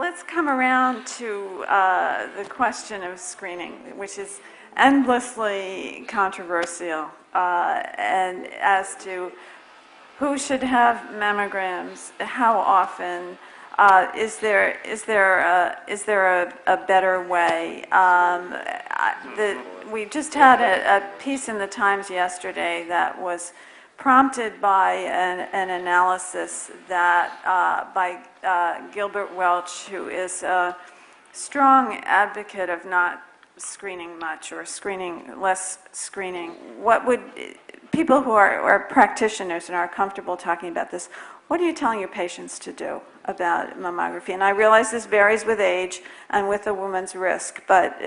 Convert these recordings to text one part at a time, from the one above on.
Let's come around to the question of screening, which is endlessly controversial, and as to who should have mammograms, how often, is there a better way? We just had a piece in the Times yesterday that was prompted by an analysis that by Gilbert Welch, who is a strong advocate of not screening much or less screening. What would people who are practitioners and are comfortable talking about this, what are you telling your patients to do about mammography? And I realize this varies with age and with a woman's risk, but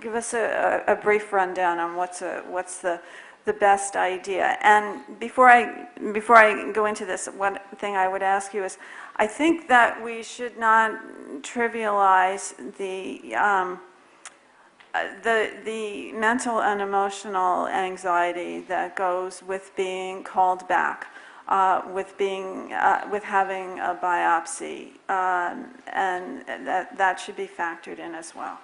give us a brief rundown on what's the best idea. And before I go into this, one thing I would ask you is, I think that we should not trivialize the mental and emotional anxiety that goes with being called back, with having a biopsy, and that should be factored in as well.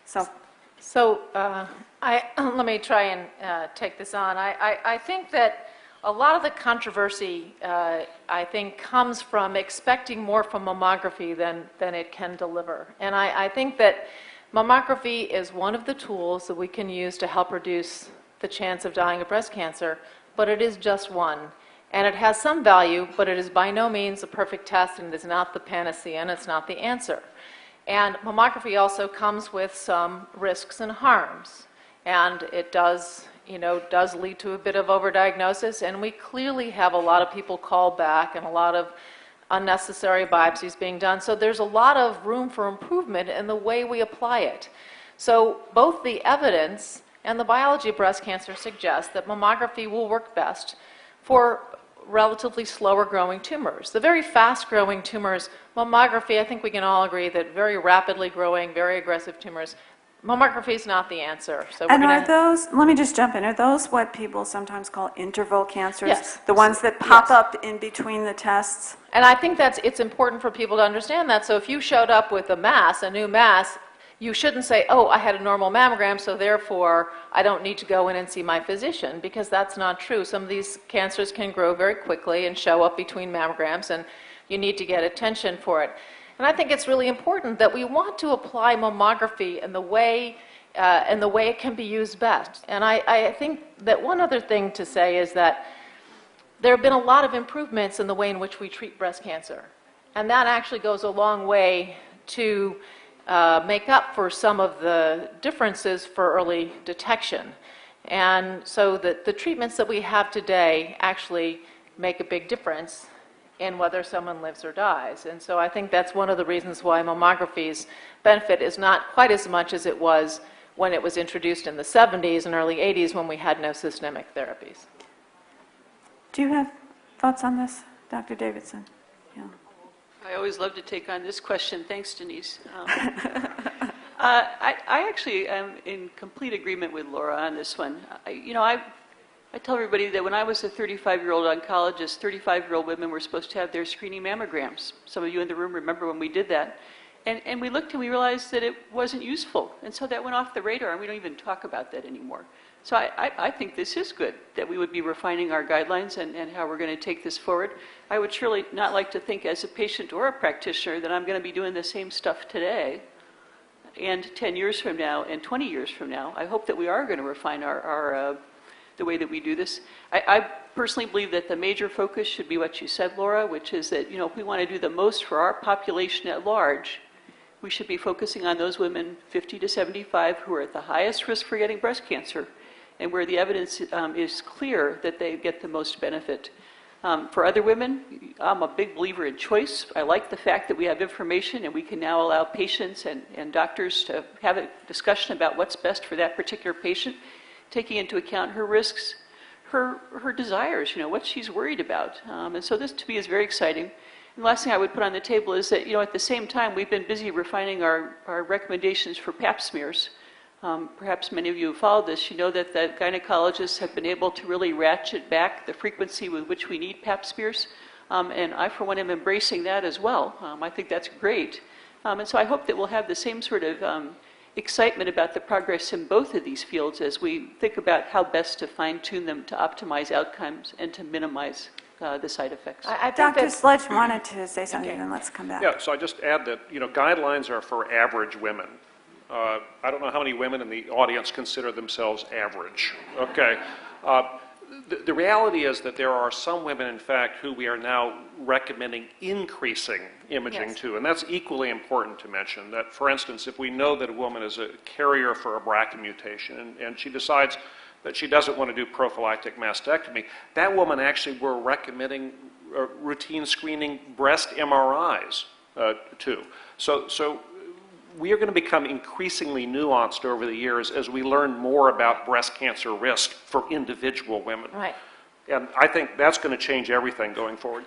So let me try and take this on. I think that a lot of the controversy, I think, comes from expecting more from mammography than it can deliver. And I think that mammography is one of the tools that we can use to help reduce the chance of dying of breast cancer, but it is just one. And it has some value, but it is by no means a perfect test, and it is not the panacea, and it's not the answer. And mammography also comes with some risks and harms. And it does lead to a bit of overdiagnosis, and we clearly have a lot of people called back and a lot of unnecessary biopsies being done. So there's a lot of room for improvement in the way we apply it. So both the evidence and the biology of breast cancer suggest that mammography will work best for relatively slower growing tumors. The very fast growing tumors, mammography, I think we can all agree that very rapidly growing, very aggressive tumors, mammography is not the answer. So and are those, let me just jump in, are those what people sometimes call interval cancers? Yes. The ones that pop up in between the tests? And I think it's important for people to understand that. So if you showed up with a new mass, you shouldn't say, oh, I had a normal mammogram, so therefore I don't need to go in and see my physician, because that's not true. Some of these cancers can grow very quickly and show up between mammograms, and you need to get attention for it. And I think it's really important that we want to apply mammography in the way it can be used best. And I think that one other thing to say is that there have been a lot of improvements in the way in which we treat breast cancer. And that actually goes a long way to make up for some of the differences for early detection. And so the treatments that we have today actually make a big difference in whether someone lives or dies. And so I think that's one of the reasons why mammography's benefit is not quite as much as it was when it was introduced in the 70s and early 80s when we had no systemic therapies. Do you have thoughts on this, Dr. Davidson? Yeah. I always love to take on this question. Thanks, Denise. I actually am in complete agreement with Laura on this one. I tell everybody that when I was a 35-year-old oncologist, 35-year-old women were supposed to have their screening mammograms. Some of you in the room remember when we did that. And we looked and we realized that it wasn't useful. And so that went off the radar, and we don't even talk about that anymore. So I think this is good, that we would be refining our guidelines and how we're going to take this forward. I would surely not like to think as a patient or a practitioner that I'm going to be doing the same stuff today and 10 years from now and 20 years from now. I hope that we are going to refine the way that we do this. I personally believe that the major focus should be what you said, Laura, which is that, if we want to do the most for our population at large, we should be focusing on those women 50 to 75 who are at the highest risk for getting breast cancer, and where the evidence is clear that they get the most benefit. For other women, I'm a big believer in choice. I like the fact that we have information and we can now allow patients and doctors to have a discussion about what's best for that particular patient, taking into account her risks, her desires, what she's worried about. And so this to me is very exciting. And the last thing I would put on the table is that, at the same time, we've been busy refining our recommendations for Pap smears. Perhaps many of you have followed this. You know that the gynecologists have been able to really ratchet back the frequency with which we need Pap smears. And I, for one, am embracing that as well. I think that's great. And so I hope that we'll have the same sort of excitement about the progress in both of these fields as we think about how best to fine-tune them to optimize outcomes and to minimize the side effects. I think Dr. that Sledge wanted to say something, Okay. then let's come back. Yeah, so I just add that, guidelines are for average women. I don't know how many women in the audience consider themselves average, okay? The reality is that there are some women, in fact, who we are now recommending increasing imaging Yes. to, and that's equally important to mention. That, for instance, if we know that a woman is a carrier for a BRCA mutation and she decides that she doesn't want to do prophylactic mastectomy, that woman actually we're recommending routine screening breast MRIs to. So we are going to become increasingly nuanced over the years as we learn more about breast cancer risk for individual women. Right. And I think that's going to change everything going forward.